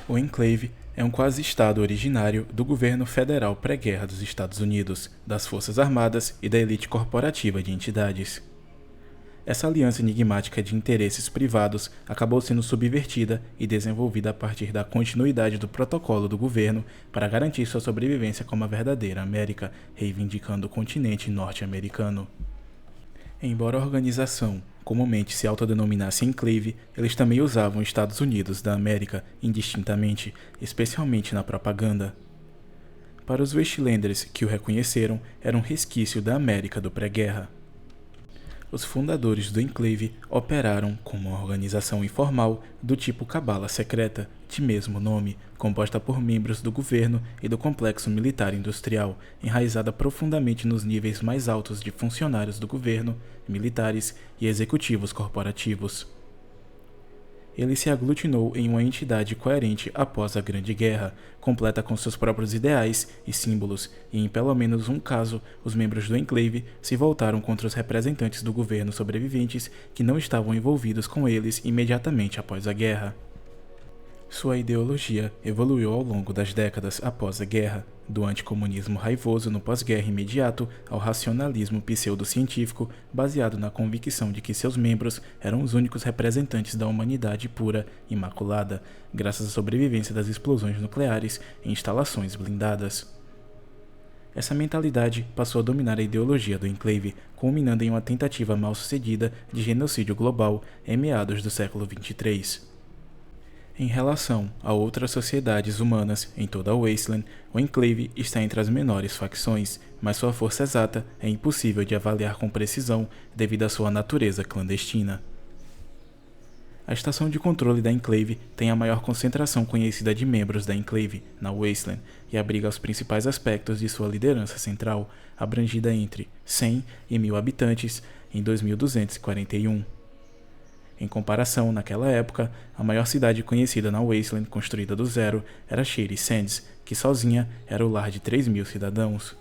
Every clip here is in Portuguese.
O enclave é um quase-estado originário do governo federal pré-guerra dos Estados Unidos, das Forças Armadas e da elite corporativa de entidades. Essa aliança enigmática de interesses privados acabou sendo subvertida e desenvolvida a partir da continuidade do protocolo do governo para garantir sua sobrevivência como a verdadeira América, reivindicando o continente norte-americano. Embora a organização comumente se autodenominasse enclave, eles também usavam Estados Unidos da América indistintamente, especialmente na propaganda. Para os Westlanders que o reconheceram, era um resquício da América do pré-guerra. Os fundadores do enclave operaram como uma organização informal do tipo cabala secreta, de mesmo nome, composta por membros do governo e do complexo militar industrial, enraizada profundamente nos níveis mais altos de funcionários do governo, militares e executivos corporativos. Ele se aglutinou em uma entidade coerente após a Grande Guerra, completa com seus próprios ideais e símbolos, e em pelo menos um caso, os membros do enclave se voltaram contra os representantes do governo sobreviventes que não estavam envolvidos com eles imediatamente após a guerra. Sua ideologia evoluiu ao longo das décadas após a guerra, do anticomunismo raivoso no pós-guerra imediato ao racionalismo pseudocientífico baseado na convicção de que seus membros eram os únicos representantes da humanidade pura, imaculada, graças à sobrevivência das explosões nucleares em instalações blindadas. Essa mentalidade passou a dominar a ideologia do enclave, culminando em uma tentativa mal-sucedida de genocídio global em meados do século XXIII. Em relação a outras sociedades humanas em toda a Wasteland, o enclave está entre as menores facções, mas sua força exata é impossível de avaliar com precisão devido à sua natureza clandestina. A estação de controle da enclave tem a maior concentração conhecida de membros da enclave na Wasteland e abriga os principais aspectos de sua liderança central, abrangida entre 100 e 1000 habitantes em 2241. Em comparação, naquela época, a maior cidade conhecida na Wasteland construída do zero era Shady Sands, que sozinha era o lar de 3.000 cidadãos.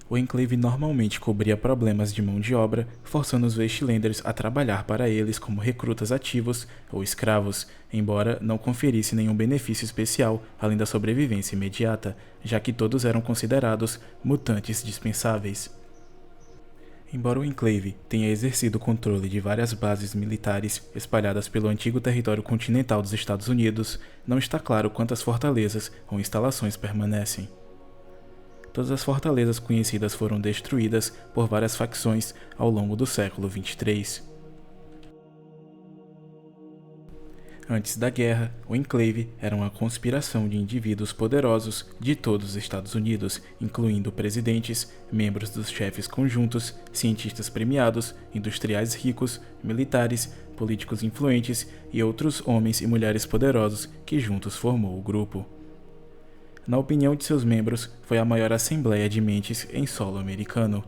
O enclave normalmente cobria problemas de mão de obra, forçando os Wastelanders a trabalhar para eles como recrutas ativos ou escravos, embora não conferisse nenhum benefício especial além da sobrevivência imediata, já que todos eram considerados mutantes dispensáveis. Embora o enclave tenha exercido o controle de várias bases militares espalhadas pelo antigo território continental dos Estados Unidos, não está claro quantas fortalezas ou instalações permanecem. Todas as fortalezas conhecidas foram destruídas por várias facções ao longo do século XXIII. Antes da guerra, o enclave era uma conspiração de indivíduos poderosos de todos os Estados Unidos, incluindo presidentes, membros dos chefes conjuntos, cientistas premiados, industriais ricos, militares, políticos influentes e outros homens e mulheres poderosos que juntos formou o grupo. Na opinião de seus membros, foi a maior assembleia de mentes em solo americano.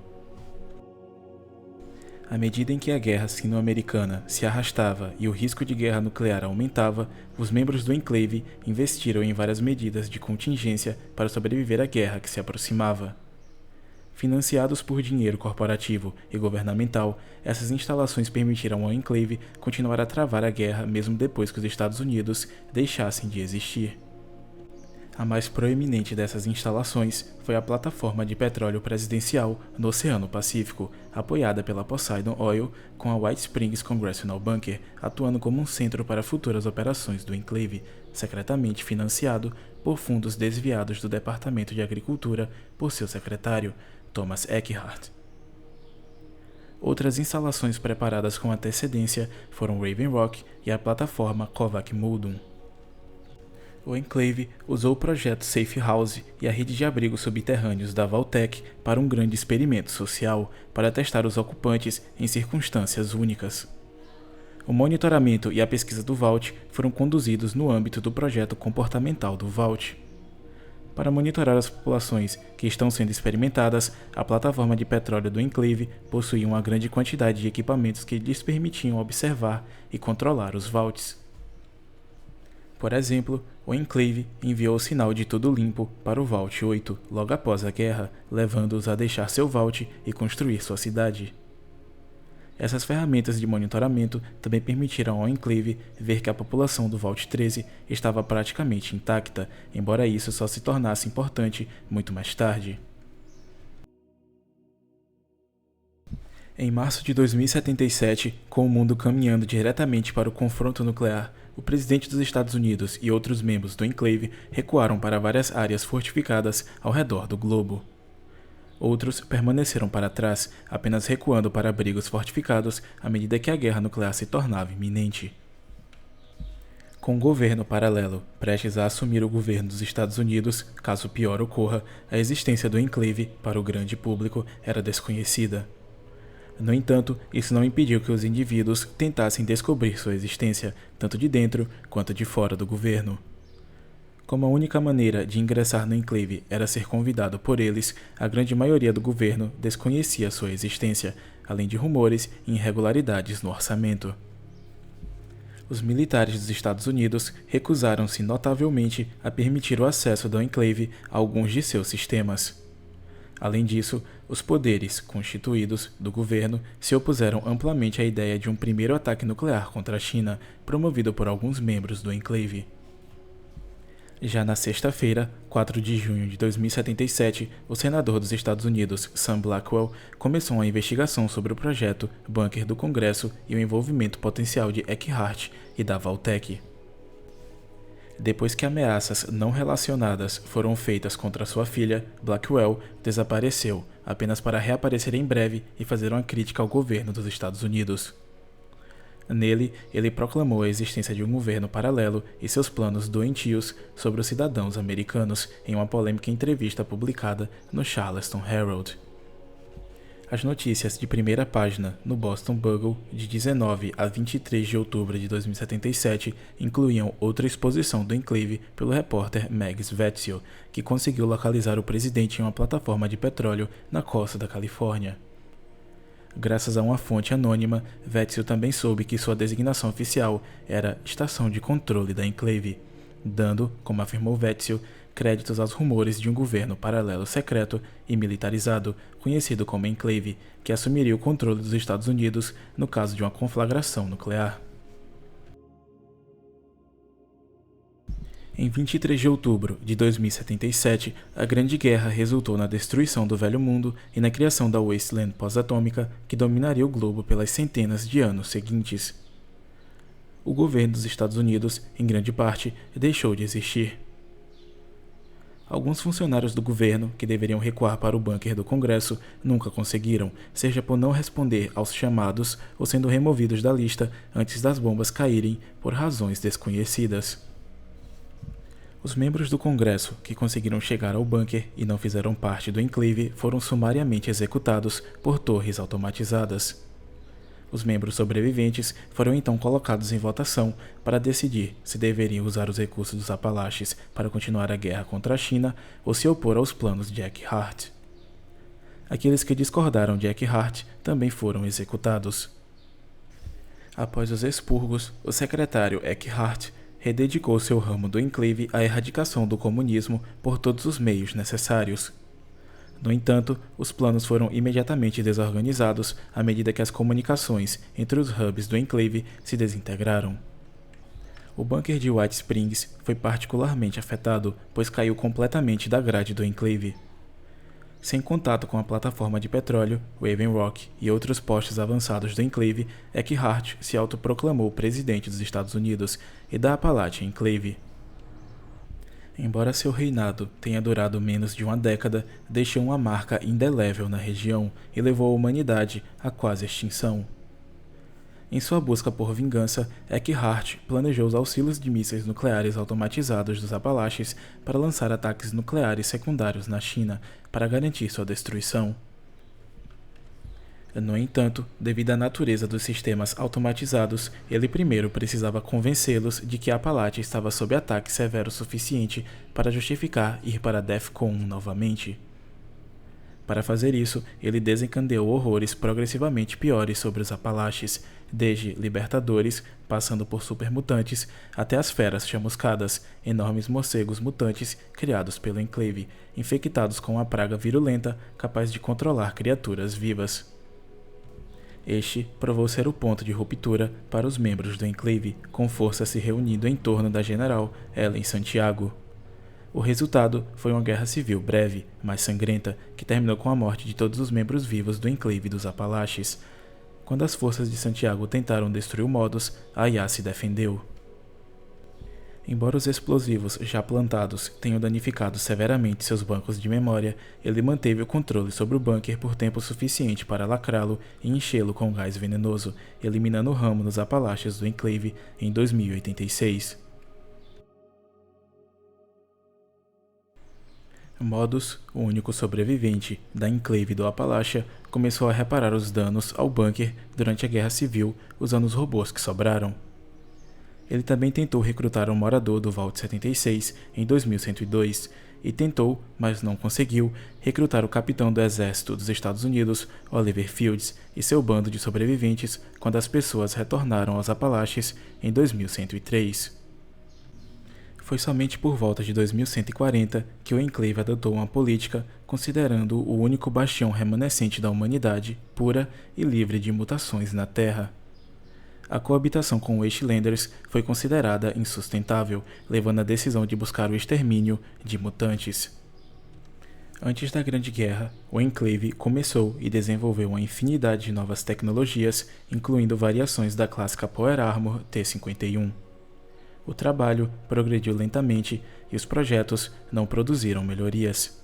À medida em que a guerra sino-americana se arrastava e o risco de guerra nuclear aumentava, os membros do enclave investiram em várias medidas de contingência para sobreviver à guerra que se aproximava. Financiados por dinheiro corporativo e governamental, essas instalações permitiram ao enclave continuar a travar a guerra mesmo depois que os Estados Unidos deixassem de existir. A mais proeminente dessas instalações foi a plataforma de petróleo presidencial no Oceano Pacífico, apoiada pela Poseidon Oil, com a White Springs Congressional Bunker atuando como um centro para futuras operações do enclave, secretamente financiado por fundos desviados do Departamento de Agricultura por seu secretário, Thomas Eckhart. Outras instalações preparadas com antecedência foram Raven Rock e a plataforma Kovac Muldoon. O enclave usou o projeto Safe House e a rede de abrigos subterrâneos da Vault-Tec para um grande experimento social, para testar os ocupantes em circunstâncias únicas. O monitoramento e a pesquisa do Vault foram conduzidos no âmbito do projeto comportamental do Vault. Para monitorar as populações que estão sendo experimentadas, a plataforma de petróleo do enclave possuía uma grande quantidade de equipamentos que lhes permitiam observar e controlar os Vaults. Por exemplo, o enclave enviou o sinal de tudo limpo para o Vault 8 logo após a guerra, levando-os a deixar seu Vault e construir sua cidade. Essas ferramentas de monitoramento também permitiram ao enclave ver que a população do Vault 13 estava praticamente intacta, embora isso só se tornasse importante muito mais tarde. Em março de 2077, com o mundo caminhando diretamente para o confronto nuclear, o presidente dos Estados Unidos e outros membros do enclave recuaram para várias áreas fortificadas ao redor do globo. Outros permaneceram para trás, apenas recuando para abrigos fortificados à medida que a guerra nuclear se tornava iminente. Com um governo paralelo prestes a assumir o governo dos Estados Unidos, caso o pior ocorra, a existência do enclave, para o grande público, era desconhecida. No entanto, isso não impediu que os indivíduos tentassem descobrir sua existência, tanto de dentro quanto de fora do governo. Como a única maneira de ingressar no enclave era ser convidado por eles, a grande maioria do governo desconhecia sua existência, além de rumores e irregularidades no orçamento. Os militares dos Estados Unidos recusaram-se notavelmente a permitir o acesso do enclave a alguns de seus sistemas. Além disso, os poderes constituídos do governo se opuseram amplamente à ideia de um primeiro ataque nuclear contra a China, promovido por alguns membros do enclave. Já na sexta-feira, 4 de junho de 2077, o senador dos Estados Unidos, Sam Blackwell, começou uma investigação sobre o projeto Bunker do Congresso e o envolvimento potencial de Eckhardt e da Vault-Tec. Depois que ameaças não relacionadas foram feitas contra sua filha, Blackwell desapareceu, apenas para reaparecer em breve e fazer uma crítica ao governo dos Estados Unidos. Nele, ele proclamou a existência de um governo paralelo e seus planos doentios sobre os cidadãos americanos em uma polêmica entrevista publicada no Charleston Herald. As notícias de primeira página no Boston Bugle de 19 a 23 de outubro de 2077 incluíam outra exposição do enclave pelo repórter Mags Wetzel, que conseguiu localizar o presidente em uma plataforma de petróleo na costa da Califórnia. Graças a uma fonte anônima, Wetzel também soube que sua designação oficial era Estação de Controle da Enclave, dando, como afirmou Wetzel, créditos aos rumores de um governo paralelo secreto e militarizado, conhecido como Enclave, que assumiria o controle dos Estados Unidos no caso de uma conflagração nuclear. Em 23 de outubro de 2077, a Grande Guerra resultou na destruição do Velho Mundo e na criação da Wasteland pós-atômica, que dominaria o globo pelas centenas de anos seguintes. O governo dos Estados Unidos, em grande parte, deixou de existir. Alguns funcionários do governo, que deveriam recuar para o bunker do Congresso, nunca conseguiram, seja por não responder aos chamados ou sendo removidos da lista antes das bombas caírem por razões desconhecidas. Os membros do Congresso que conseguiram chegar ao bunker e não fizeram parte do enclave foram sumariamente executados por torres automatizadas. Os membros sobreviventes foram então colocados em votação para decidir se deveriam usar os recursos dos Apalaches para continuar a guerra contra a China ou se opor aos planos de Eckhardt. Aqueles que discordaram de Eckhardt também foram executados. Após os expurgos, o secretário Eckhardt rededicou seu ramo do enclave à erradicação do comunismo por todos os meios necessários. No entanto, os planos foram imediatamente desorganizados à medida que as comunicações entre os hubs do enclave se desintegraram. O bunker de White Springs foi particularmente afetado, pois caiu completamente da grade do enclave. Sem contato com a plataforma de petróleo, Raven Rock e outros postos avançados do enclave, Eckhardt se autoproclamou presidente dos Estados Unidos e da Appalachian Enclave. Embora seu reinado tenha durado menos de uma década, deixou uma marca indelével na região e levou a humanidade à quase extinção. Em sua busca por vingança, Eckhardt planejou os auxílios de mísseis nucleares automatizados dos Apalaches para lançar ataques nucleares secundários na China para garantir sua destruição. No entanto, devido à natureza dos sistemas automatizados, ele primeiro precisava convencê-los de que a Appalachia estava sob ataque severo o suficiente para justificar ir para DEFCON 1 novamente. Para fazer isso, ele desencadeou horrores progressivamente piores sobre os Apalaches, desde libertadores, passando por supermutantes, até as feras chamuscadas, enormes morcegos mutantes criados pelo Enclave, infectados com uma praga virulenta capaz de controlar criaturas vivas. Este provou ser o ponto de ruptura para os membros do enclave, com força se reunindo em torno da general Ellen Santiago. O resultado foi uma guerra civil breve, mas sangrenta, que terminou com a morte de todos os membros vivos do enclave dos Apalaches. Quando as forças de Santiago tentaram destruir o Modus, Ayá se defendeu. Embora os explosivos já plantados tenham danificado severamente seus bancos de memória, ele manteve o controle sobre o bunker por tempo suficiente para lacrá-lo e enchê-lo com gás venenoso, eliminando o ramo nos Apalaches do enclave em 2086. Modus, o único sobrevivente da enclave do Appalachia, começou a reparar os danos ao bunker durante a Guerra Civil usando os robôs que sobraram. Ele também tentou recrutar um morador do Vault 76 em 2102 e tentou, mas não conseguiu, recrutar o capitão do exército dos Estados Unidos, Oliver Fields, e seu bando de sobreviventes quando as pessoas retornaram aos Apalaches em 2103. Foi somente por volta de 2140 que o enclave adotou uma política considerando o único bastião remanescente da humanidade pura e livre de mutações na Terra. A coabitação com Wastelanders foi considerada insustentável, levando à decisão de buscar o extermínio de mutantes. Antes da Grande Guerra, o enclave começou e desenvolveu uma infinidade de novas tecnologias, incluindo variações da clássica Power Armor T-51. O trabalho progrediu lentamente e os projetos não produziram melhorias.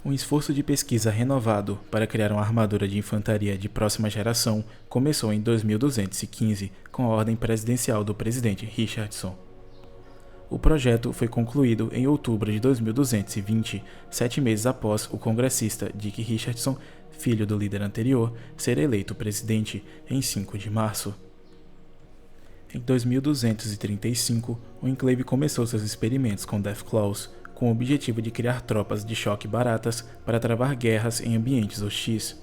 Um esforço de pesquisa renovado para criar uma armadura de infantaria de próxima geração começou em 2215, com a ordem presidencial do presidente Richardson. O projeto foi concluído em outubro de 2220, 7 meses após o congressista Dick Richardson, filho do líder anterior, ser eleito presidente em 5 de março. Em 2235, o enclave começou seus experimentos com Deathclaws, com o objetivo de criar tropas de choque baratas para travar guerras em ambientes hostis.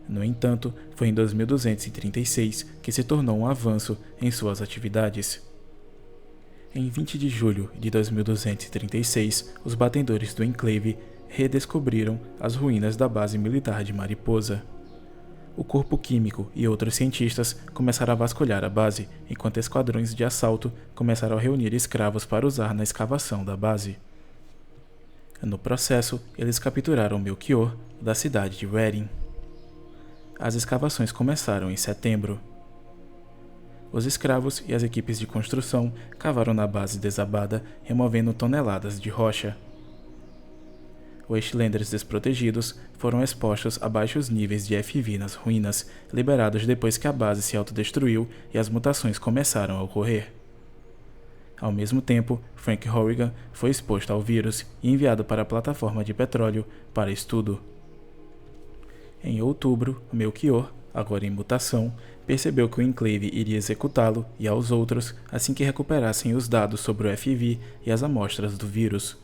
No entanto, foi em 2236 que se tornou um avanço em suas atividades. Em 20 de julho de 2236, os batedores do enclave redescobriram as ruínas da base militar de Mariposa. O corpo químico e outros cientistas começaram a vasculhar a base, enquanto esquadrões de assalto começaram a reunir escravos para usar na escavação da base. No processo, eles capturaram Melchior, da cidade de Reading. As escavações começaram em setembro. Os escravos e as equipes de construção cavaram na base desabada, removendo toneladas de rocha. Wastelanders desprotegidos foram expostos a baixos níveis de FV nas ruínas, liberados depois que a base se autodestruiu e as mutações começaram a ocorrer. Ao mesmo tempo, Frank Horrigan foi exposto ao vírus e enviado para a plataforma de petróleo para estudo. Em outubro, Melchior, agora em mutação, percebeu que o enclave iria executá-lo e aos outros assim que recuperassem os dados sobre o FV e as amostras do vírus.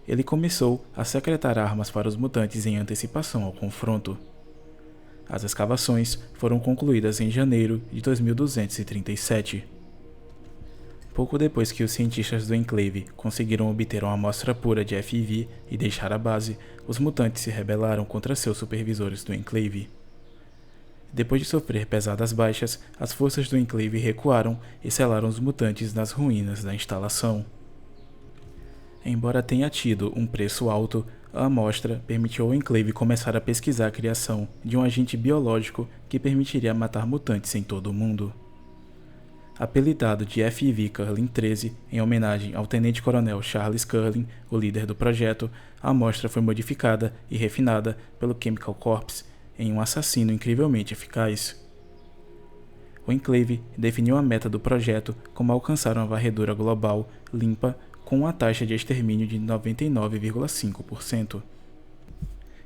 Ele começou a secretar armas para os mutantes em antecipação ao confronto. As escavações foram concluídas em janeiro de 2237. Pouco depois que os cientistas do enclave conseguiram obter uma amostra pura de FV e deixar a base, os mutantes se rebelaram contra seus supervisores do enclave. Depois de sofrer pesadas baixas, as forças do enclave recuaram e selaram os mutantes nas ruínas da instalação. Embora tenha tido um preço alto, a amostra permitiu ao enclave começar a pesquisar a criação de um agente biológico que permitiria matar mutantes em todo o mundo. Apelidado de FV-Curlin-13, em homenagem ao tenente-coronel Charles Curlin, o líder do projeto, a amostra foi modificada e refinada pelo Chemical Corps em um assassino incrivelmente eficaz. O enclave definiu a meta do projeto como alcançar uma varredura global limpa com uma taxa de extermínio de 99,5%.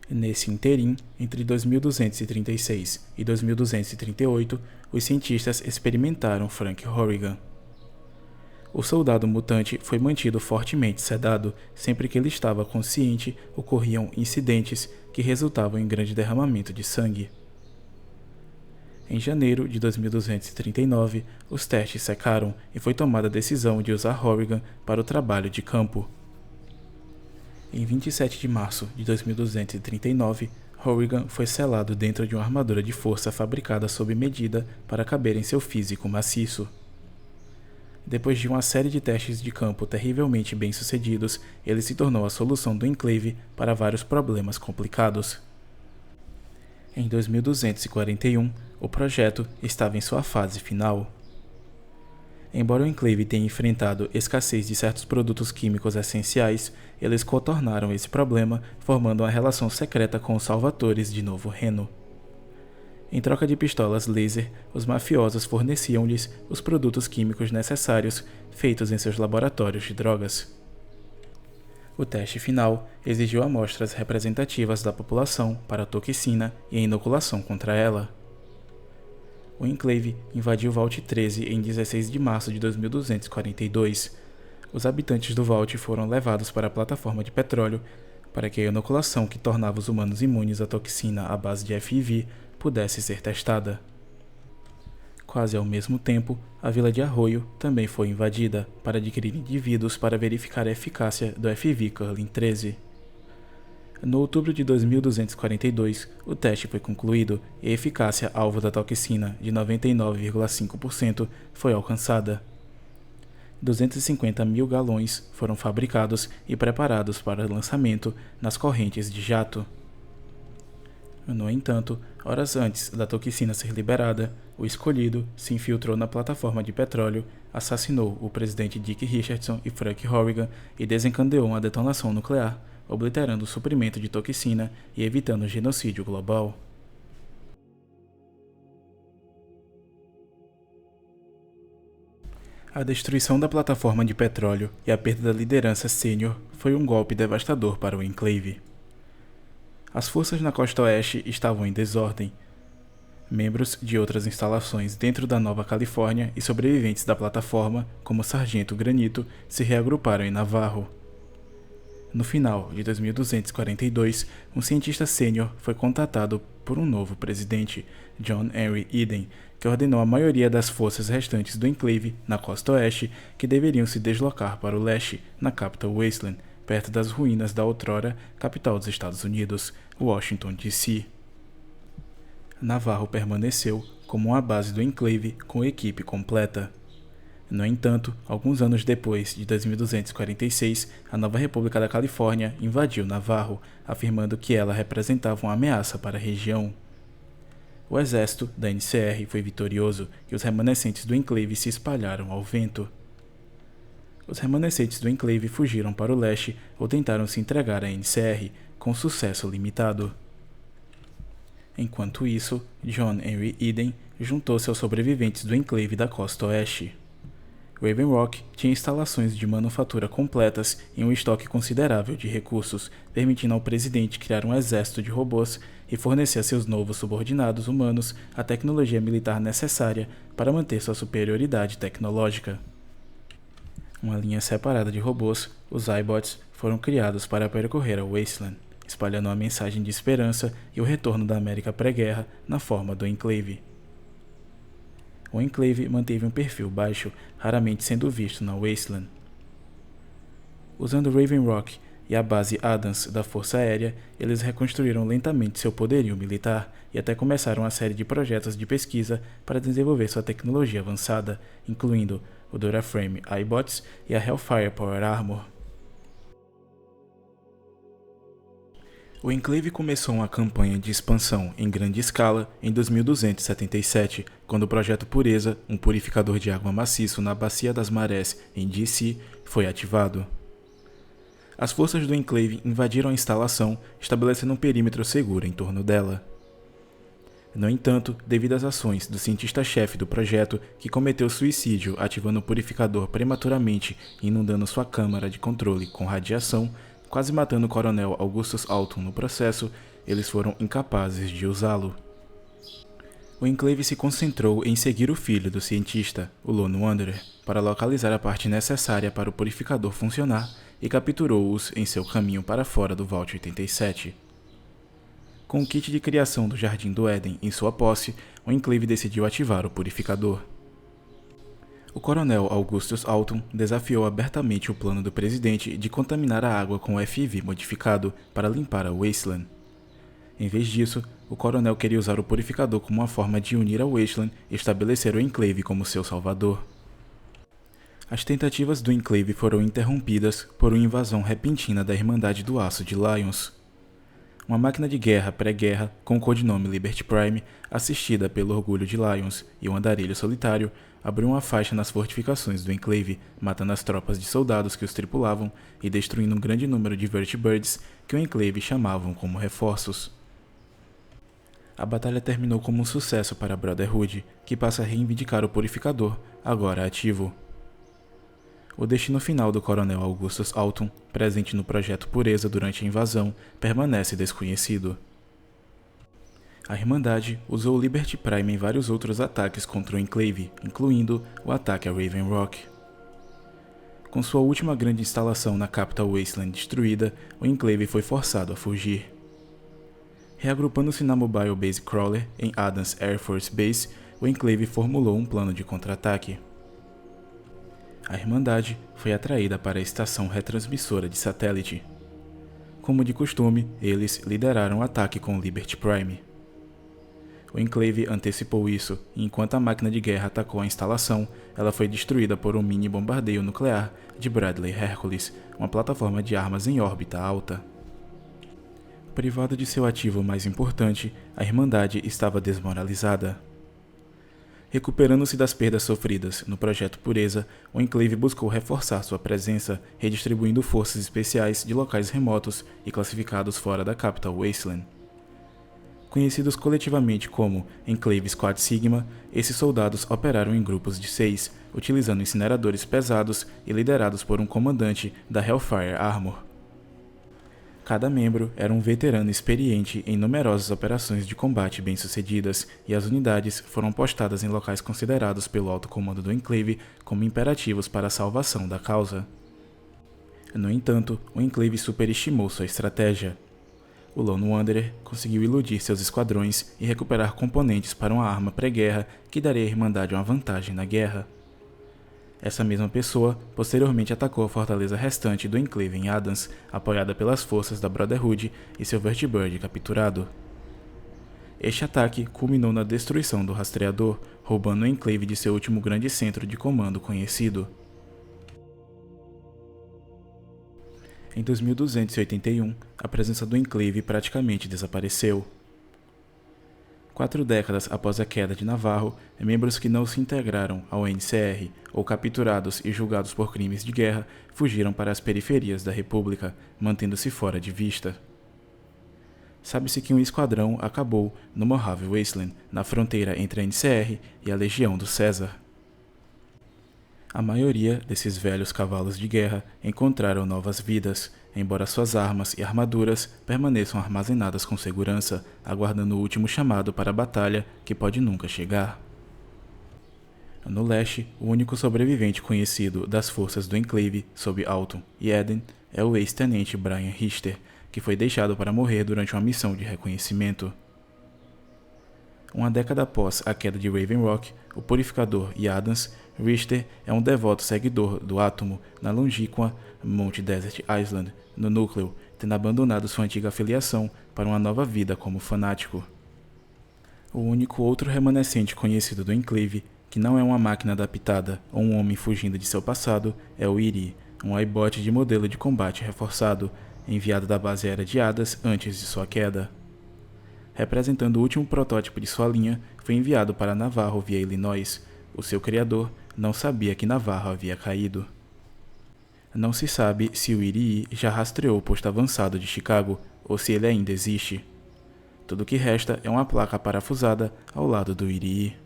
Nesse interim, entre 2236 e 2238, os cientistas experimentaram Frank Horrigan. O soldado mutante foi mantido fortemente sedado. Sempre que ele estava consciente, ocorriam incidentes que resultavam em grande derramamento de sangue. Em janeiro de 2239, os testes secaram e foi tomada a decisão de usar Horrigan para o trabalho de campo. Em 27 de março de 2239, Horrigan foi selado dentro de uma armadura de força fabricada sob medida para caber em seu físico maciço. Depois de uma série de testes de campo terrivelmente bem-sucedidos, ele se tornou a solução do enclave para vários problemas complicados. Em 2241, o projeto estava em sua fase final. Embora o enclave tenha enfrentado escassez de certos produtos químicos essenciais, eles contornaram esse problema, formando uma relação secreta com os salvatores de Novo Reno. Em troca de pistolas laser, os mafiosos forneciam-lhes os produtos químicos necessários feitos em seus laboratórios de drogas. O teste final exigiu amostras representativas da população para a toxina e a inoculação contra ela. O enclave invadiu Vault 13 em 16 de março de 2242. Os habitantes do Vault foram levados para a plataforma de petróleo para que a inoculação que tornava os humanos imunes à toxina à base de FIV pudesse ser testada. Quase ao mesmo tempo, a vila de Arroio também foi invadida para adquirir indivíduos para verificar a eficácia do FIV Curlin 13. No outubro de 2242, o teste foi concluído e a eficácia alvo da toxina de 99,5% foi alcançada. 250 mil galões foram fabricados e preparados para lançamento nas correntes de jato. No entanto, horas antes da toxina ser liberada, o escolhido se infiltrou na plataforma de petróleo, assassinou o presidente Dick Richardson e Frank Horrigan e desencadeou uma detonação nuclear, obliterando o suprimento de toxina e evitando o genocídio global. A destruição da plataforma de petróleo e a perda da liderança sênior foi um golpe devastador para o enclave. As forças na costa oeste estavam em desordem. Membros de outras instalações dentro da Nova Califórnia e sobreviventes da plataforma, como o Sargento Granito, se reagruparam em Navarro. No final de 2242, um cientista sênior foi contatado por um novo presidente, John Henry Eden, que ordenou a maioria das forças restantes do enclave na costa oeste que deveriam se deslocar para o leste, na Capital Wasteland, perto das ruínas da outrora capital dos Estados Unidos, Washington, D.C. Navarro permaneceu como uma base do enclave com equipe completa. No entanto, alguns anos depois, de 2246, a nova República da Califórnia invadiu Navarro, afirmando que ela representava uma ameaça para a região. O exército da NCR foi vitorioso e os remanescentes do enclave se espalharam ao vento. Os remanescentes do enclave fugiram para o leste ou tentaram se entregar à NCR, com sucesso limitado. Enquanto isso, John Henry Eden juntou-se aos sobreviventes do enclave da costa oeste. Raven Rock tinha instalações de manufatura completas e um estoque considerável de recursos, permitindo ao presidente criar um exército de robôs e fornecer a seus novos subordinados humanos a tecnologia militar necessária para manter sua superioridade tecnológica. Uma linha separada de robôs, os iBots, foram criados para percorrer a Wasteland, espalhando uma mensagem de esperança e o retorno da América pré-guerra na forma do enclave. O enclave manteve um perfil baixo, raramente sendo visto na Wasteland. Usando Raven Rock e a base Adams da Força Aérea, eles reconstruíram lentamente seu poderio militar e até começaram uma série de projetos de pesquisa para desenvolver sua tecnologia avançada, incluindo o Duraframe iBots e a Hellfire Power Armor. O enclave começou uma campanha de expansão em grande escala em 2277, quando o Projeto Pureza, um purificador de água maciço na Bacia das Marés, em D.C., foi ativado. As forças do enclave invadiram a instalação, estabelecendo um perímetro seguro em torno dela. No entanto, devido às ações do cientista-chefe do projeto, que cometeu suicídio ativando o purificador prematuramente e inundando sua câmara de controle com radiação, quase matando o coronel Augustus Alton no processo, eles foram incapazes de usá-lo. O enclave se concentrou em seguir o filho do cientista, o Lone Wanderer, para localizar a parte necessária para o purificador funcionar e capturou-os em seu caminho para fora do Vault 87. Com o kit de criação do Jardim do Éden em sua posse, o enclave decidiu ativar o purificador. O coronel Augustus Alton desafiou abertamente o plano do presidente de contaminar a água com o FIV modificado para limpar a Wasteland. Em vez disso, o coronel queria usar o purificador como uma forma de unir a Wasteland e estabelecer o Enclave como seu salvador. As tentativas do Enclave foram interrompidas por uma invasão repentina da Irmandade do Aço de Lions. Uma máquina de guerra pré-guerra com o codinome Liberty Prime, assistida pelo Orgulho de Lions e um andarilho solitário, abriu uma faixa nas fortificações do Enclave, matando as tropas de soldados que os tripulavam e destruindo um grande número de Vertibirds que o Enclave chamavam como reforços. A batalha terminou como um sucesso para a Brotherhood, que passa a reivindicar o Purificador, agora ativo. O destino final do Coronel Augustus Alton, presente no Projeto Pureza durante a invasão, permanece desconhecido. A Irmandade usou o Liberty Prime em vários outros ataques contra o Enclave, incluindo o ataque a Raven Rock. Com sua última grande instalação na Capital Wasteland destruída, o Enclave foi forçado a fugir. Reagrupando-se na Mobile Base Crawler em Adams Air Force Base, o Enclave formulou um plano de contra-ataque. A Irmandade foi atraída para a estação retransmissora de satélite. Como de costume, eles lideraram o ataque com o Liberty Prime. O Enclave antecipou isso, e enquanto a máquina de guerra atacou a instalação, ela foi destruída por um mini bombardeio nuclear de Bradley Hercules, uma plataforma de armas em órbita alta. Privada de seu ativo mais importante, a Irmandade estava desmoralizada. Recuperando-se das perdas sofridas no Projeto Pureza, o Enclave buscou reforçar sua presença, redistribuindo forças especiais de locais remotos e classificados fora da Capital Wasteland. Conhecidos coletivamente como Enclave Squad Sigma, esses soldados operaram em grupos de 6, utilizando incineradores pesados e liderados por um comandante da Hellfire Armor. Cada membro era um veterano experiente em numerosas operações de combate bem-sucedidas, e as unidades foram postadas em locais considerados pelo alto comando do Enclave como imperativos para a salvação da causa. No entanto, o Enclave superestimou sua estratégia. O Lone Wanderer conseguiu iludir seus esquadrões e recuperar componentes para uma arma pré-guerra que daria à Irmandade uma vantagem na guerra. Essa mesma pessoa posteriormente atacou a fortaleza restante do Enclave em Adams, apoiada pelas forças da Brotherhood e seu Vertibird capturado. Este ataque culminou na destruição do rastreador, roubando o Enclave de seu último grande centro de comando conhecido. Em 2281, a presença do Enclave praticamente desapareceu. 4 décadas após a queda de Navarro, membros que não se integraram ao NCR ou capturados e julgados por crimes de guerra fugiram para as periferias da República, mantendo-se fora de vista. Sabe-se que um esquadrão acabou no Mojave Wasteland, na fronteira entre a NCR e a Legião do César. A maioria desses velhos cavalos de guerra encontraram novas vidas, embora suas armas e armaduras permaneçam armazenadas com segurança, aguardando o último chamado para a batalha que pode nunca chegar. No leste, o único sobrevivente conhecido das forças do Enclave sob Alton e Eden é o ex-tenente Brian Richter, que foi deixado para morrer durante uma missão de reconhecimento. Uma década após a queda de Raven Rock, o Purificador e Adams, Richter é um devoto seguidor do Átomo na longínqua Mount Desert Island, no núcleo, tendo abandonado sua antiga afiliação para uma nova vida como fanático. O único outro remanescente conhecido do Enclave, que não é uma máquina adaptada ou um homem fugindo de seu passado, é o Iri, um iBot de modelo de combate reforçado, enviado da base aérea de Hadas antes de sua queda. Representando o último protótipo de sua linha, foi enviado para Navarro via Illinois. O seu criador não sabia que Navarro havia caído. Não se sabe se o Iri já rastreou o posto avançado de Chicago ou se ele ainda existe. Tudo o que resta é uma placa parafusada ao lado do Iri.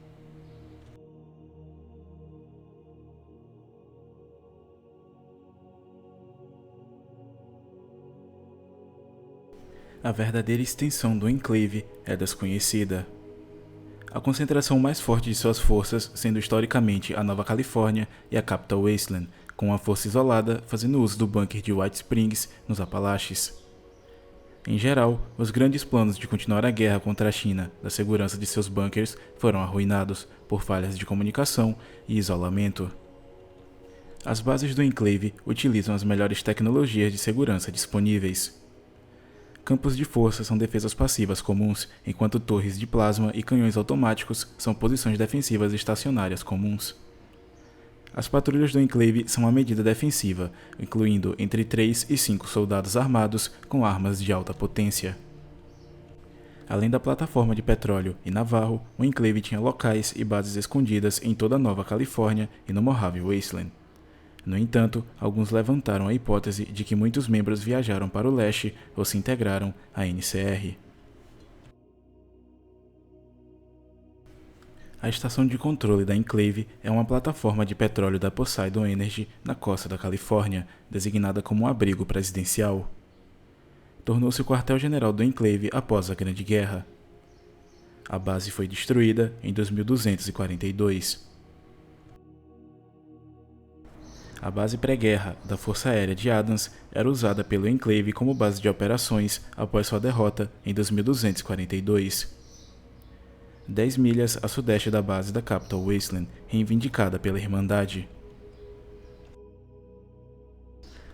A verdadeira extensão do Enclave é desconhecida. A concentração mais forte de suas forças sendo historicamente a Nova Califórnia e a Capital Wasteland, com uma força isolada fazendo uso do bunker de White Springs, nos Apalaches. Em geral, os grandes planos de continuar a guerra contra a China da segurança de seus bunkers foram arruinados por falhas de comunicação e isolamento. As bases do Enclave utilizam as melhores tecnologias de segurança disponíveis. Campos de força são defesas passivas comuns, enquanto torres de plasma e canhões automáticos são posições defensivas estacionárias comuns. As patrulhas do enclave são uma medida defensiva, incluindo entre 3 e 5 soldados armados com armas de alta potência. Além da plataforma de petróleo e Navarro, o enclave tinha locais e bases escondidas em toda a Nova Califórnia e no Mojave Wasteland. No entanto, alguns levantaram a hipótese de que muitos membros viajaram para o leste ou se integraram à NCR. A estação de controle da enclave é uma plataforma de petróleo da Poseidon Energy na costa da Califórnia, designada como um abrigo presidencial. Tornou-se o quartel-general do enclave após a Grande Guerra. A base foi destruída em 2242. A base pré-guerra da Força Aérea de Adams era usada pelo enclave como base de operações após sua derrota em 2242. 10 milhas a sudeste da base da Capital Wasteland, reivindicada pela Irmandade.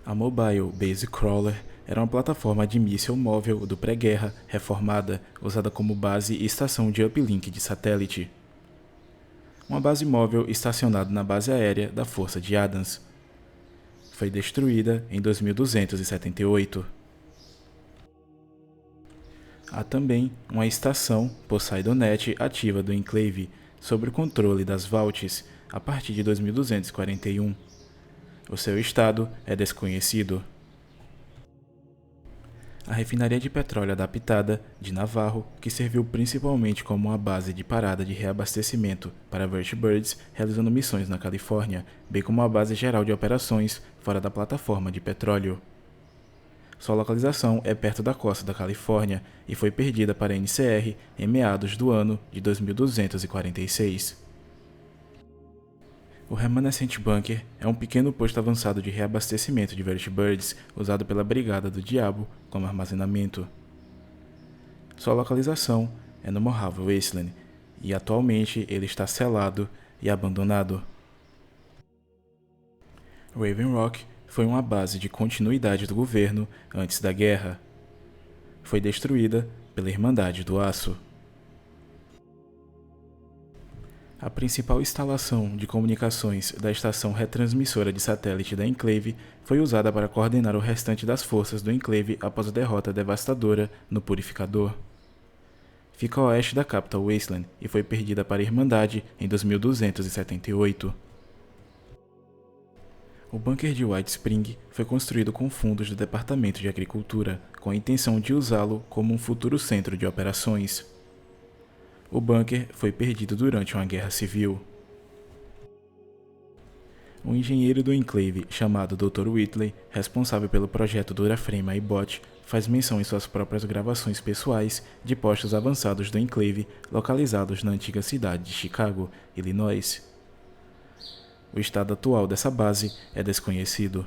A Mobile Base Crawler era uma plataforma de míssil móvel do pré-guerra reformada, usada como base e estação de uplink de satélite. Uma base móvel estacionada na base aérea da Força de Adams. Foi destruída em 2278. Há também uma estação Poseidonet ativa do enclave, sob o controle das Vaults, a partir de 2241. O seu estado é desconhecido. A refinaria de petróleo adaptada de Navarro, que serviu principalmente como uma base de parada de reabastecimento para Vertibirds realizando missões na Califórnia, bem como uma base geral de operações fora da plataforma de petróleo. Sua localização é perto da costa da Califórnia e foi perdida para a NCR em meados do ano de 2246. O remanescente bunker é um pequeno posto avançado de reabastecimento de Vertibirds usado pela Brigada do Diabo como armazenamento. Sua localização é no Mojave Wasteland e atualmente ele está selado e abandonado. Raven Rock foi uma base de continuidade do governo antes da guerra. Foi destruída pela Irmandade do Aço. A principal instalação de comunicações da estação retransmissora de satélite da enclave foi usada para coordenar o restante das forças do enclave após a derrota devastadora no Purificador. Fica a oeste da Capital Wasteland e foi perdida para a Irmandade em 2278. O bunker de White Spring foi construído com fundos do Departamento de Agricultura, com a intenção de usá-lo como um futuro centro de operações. O bunker foi perdido durante uma guerra civil. Um engenheiro do enclave chamado Dr. Whitley, responsável pelo projeto Duraframe iBot, faz menção em suas próprias gravações pessoais de postos avançados do enclave localizados na antiga cidade de Chicago, Illinois. O estado atual dessa base é desconhecido.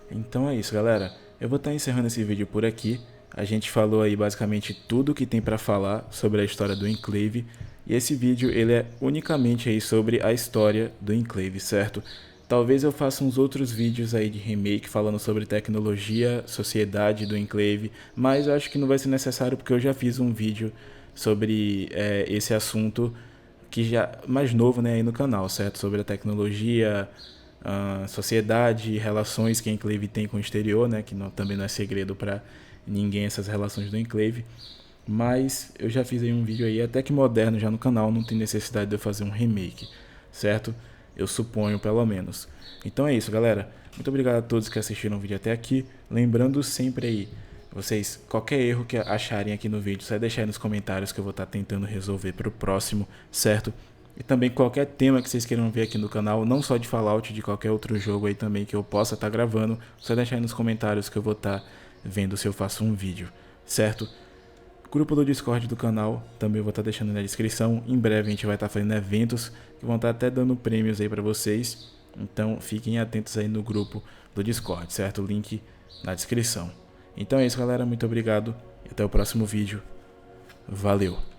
Então é isso, galera. Eu vou estar encerrando esse vídeo por aqui. A gente falou aí basicamente tudo que tem para falar sobre a história do enclave. E esse vídeo ele é unicamente aí sobre a história do enclave, certo? Talvez eu faça uns outros vídeos aí de remake falando sobre tecnologia, sociedade do enclave, mas eu acho que não vai ser necessário porque eu já fiz um vídeo sobre esse assunto que já mais novo, né, aí no canal, certo? Sobre a tecnologia, sociedade, relações que a enclave tem com o exterior, né? Que também não é segredo para ninguém essas relações do enclave. Mas eu já fiz aí um vídeo aí até que moderno já no canal, não tem necessidade de eu fazer um remake, certo? Eu suponho, pelo menos. Então é isso, galera. Muito obrigado a todos que assistiram o vídeo até aqui. Lembrando sempre aí, vocês, qualquer erro que acharem aqui no vídeo, só deixar aí nos comentários que eu vou estar tentando resolver para o próximo, certo? E também qualquer tema que vocês queiram ver aqui no canal, não só de Fallout, de qualquer outro jogo aí também que eu possa estar gravando, só deixar aí nos comentários que eu vou estar vendo se eu faço um vídeo, certo? Grupo do Discord do canal, também eu vou estar deixando na descrição. Em breve a gente vai estar fazendo eventos que vão estar até dando prêmios aí para vocês. Então fiquem atentos aí no grupo do Discord, certo? O link na descrição. Então é isso, galera. Muito obrigado e até o próximo vídeo. Valeu!